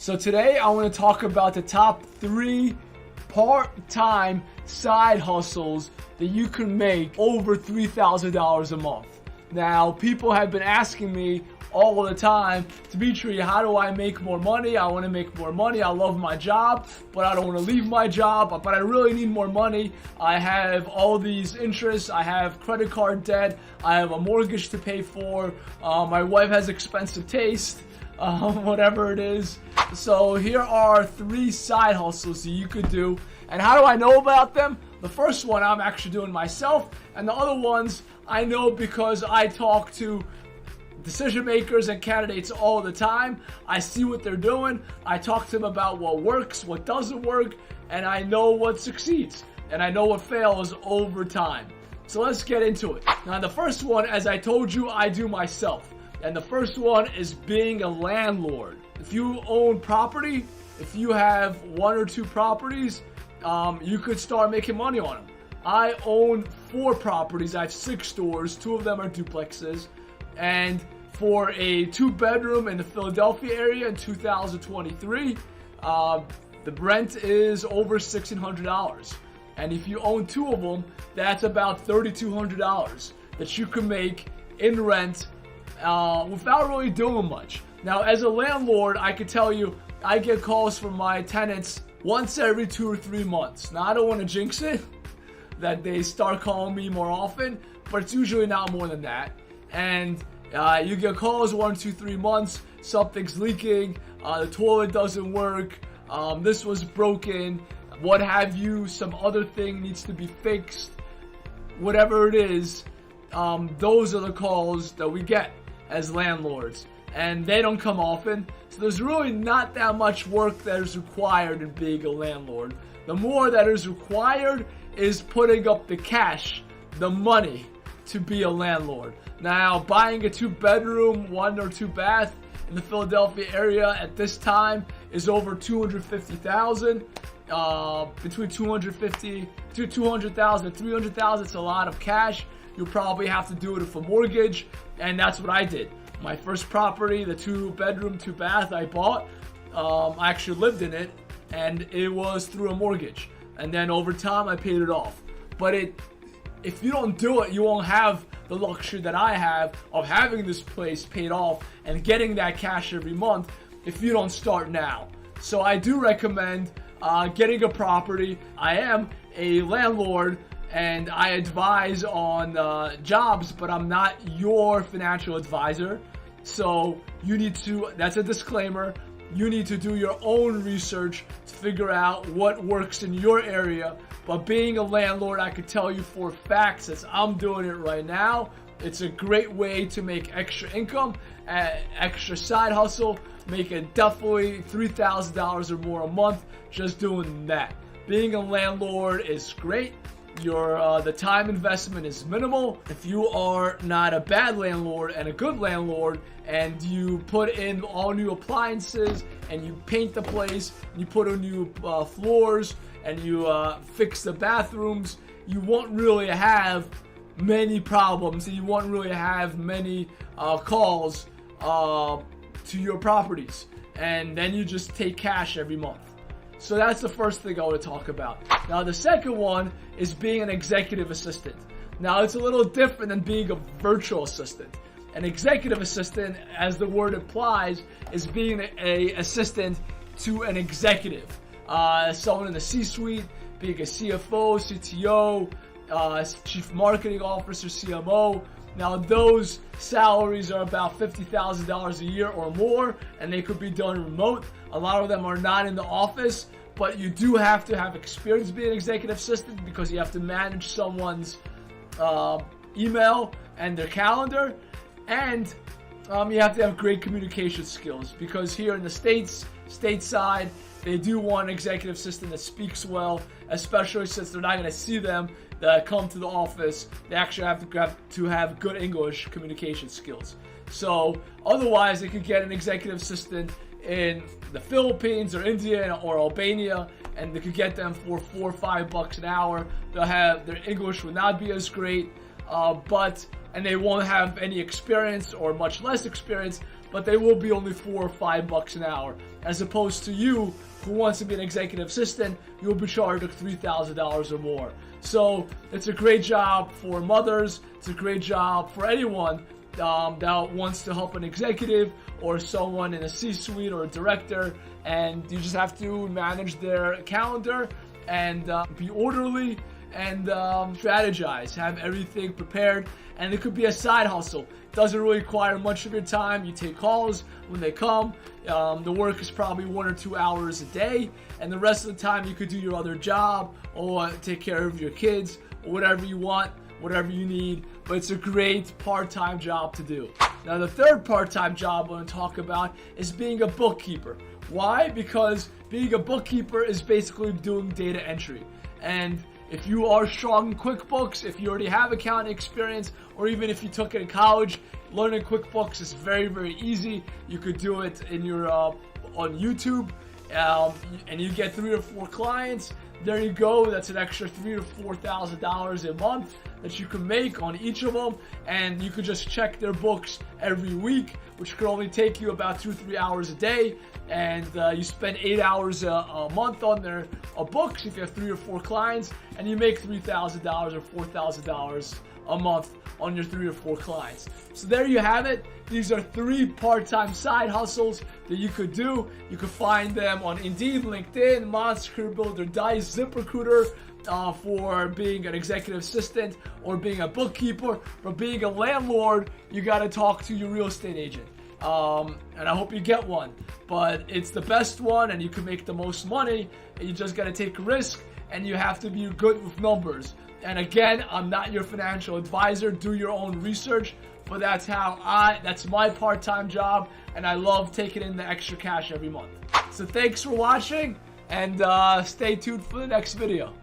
So today I want to talk about the top 3 part-time side hustles that you can make over $3,000 a month. Now, people have been asking me all the time, Dimitri, how do I make more money? I want to make more money. I love my job, but I don't want to leave my job, but I really need more money. I have all these interests. I have credit card debt. I have a mortgage to pay for. My wife has expensive taste, whatever it is. So here are 3 side hustles that you could do. And how do I know about them? The first one I'm actually doing myself, and the other ones I know because I talk to decision makers and candidates all the time. I see what they're doing. I talk to them about what works, what doesn't work, and I know what succeeds, and I know what fails over time. So let's get into it. Now, the first one, as I told you, I do myself. And the first one is being a landlord. If you own property, if you have 1 or 2 properties, you could start making money on them. I own 4 properties. I have 6 stores. 2 of them are duplexes. And for a 2-bedroom in the Philadelphia area in 2023, the rent is over $1,600. And if you own 2 of them, that's about $3,200 that you can make in rent without really doing much. Now, as a landlord, I can tell you, I get calls from my tenants once every 2 or 3 months. Now, I don't want to jinx it, that they start calling me more often, but it's usually not more than that. And you get calls 1, 2, 3 months, something's leaking, the toilet doesn't work, this was broken, what have you, some other thing needs to be fixed, whatever it is. Those are the calls that we get as landlords, and they don't come often, so there's really not that much work that is required in being a landlord. The more that is required is putting up the cash, the money, to be a landlord. Now, buying a 2-bedroom, 1 or 2 bath in the Philadelphia area at this time is over $250,000. Between $250,000 to $200,000, $300,000, it's a lot of cash. You'll probably have to do it with a mortgage, and that's what I did. My first property, the 2-bedroom, 2-bath I bought, I actually lived in it, and it was through a mortgage. And then over time, I paid it off. But if you don't do it, you won't have the luxury that I have of having this place paid off and getting that cash every month if you don't start now. So I do recommend getting a property. I am a landlord and I advise on jobs, but I'm not your financial advisor. So you need to, that's a disclaimer, you need to do your own research to figure out what works in your area. But being a landlord, I can tell you for facts, since I'm doing it right now, it's a great way to make extra income, extra side hustle, making definitely $3,000 or more a month just doing that. Being a landlord is great. The time investment is minimal. If you are not a bad landlord and a good landlord, and you put in all new appliances and you paint the place, and you put in new floors, and you fix the bathrooms, you won't really have many problems, and you won't really have many calls to your properties, and then you just take cash every month. So that's the first thing I want to talk about. Now, the second one is being an executive assistant. Now, it's a little different than being a virtual assistant. An executive assistant, as the word implies, is being an assistant to an executive. Someone in the C-suite, being a CFO, CTO, Chief Marketing Officer, CMO. Now, those salaries are about $50,000 a year or more, and they could be done remote. A lot of them are not in the office, but you do have to have experience being an executive assistant because you have to manage someone's email and their calendar, and you have to have great communication skills because here in the stateside, they do want an executive assistant that speaks well, especially since they're not going to see them that come to the office. They actually have to have good English communication skills. So otherwise, they could get an executive assistant in the Philippines or India or Albania, and they could get them for $4 or $5 an hour. They'll have their English will not be as great, and they won't have any experience or much less experience, but they will be only $4 or $5 an hour, as opposed to you who wants to be an executive assistant, you'll be charged $3,000 or more. So it's a great job for mothers. It's a great job for anyone that wants to help an executive or someone in a C-suite or a director, and you just have to manage their calendar and be orderly and strategize, have everything prepared. And it could be a side hustle. Doesn't really require much of your time. You take calls when they come. The work is probably 1 or 2 hours a day, and the rest of the time you could do your other job or take care of your kids or whatever you want, whatever you need. But it's a great part-time job to do. Now, the third part-time job I want to talk about is being a bookkeeper. Why? Because being a bookkeeper is basically doing data entry. And if you are strong in QuickBooks, if you already have accounting experience, or even if you took it in college, learning QuickBooks is very, very easy. You could do it in your on YouTube, and you get 3 or 4 clients. There you go. That's an extra $3,000 to $4,000 a month that you can make on each of them, and you could just check their books every week, which could only take you about 2-3 hours a day, and you spend 8 hours a month on their books if you have 3 or 4 clients, and you make $3,000 or $4,000 a month on your 3 or 4 clients. So there you have it. These are 3 part-time side hustles that you could do. You could find them on Indeed, LinkedIn, Monster, Career Builder, Dice, ZipRecruiter, for being an executive assistant or being a bookkeeper. For being a landlord, you got to talk to your real estate agent. And I hope you get one. But it's the best one, and you can make the most money. And you just got to take a risk, and you have to be good with numbers. And again, I'm not your financial advisor. Do your own research. But that's my part-time job, and I love taking in the extra cash every month. So thanks for watching, and stay tuned for the next video.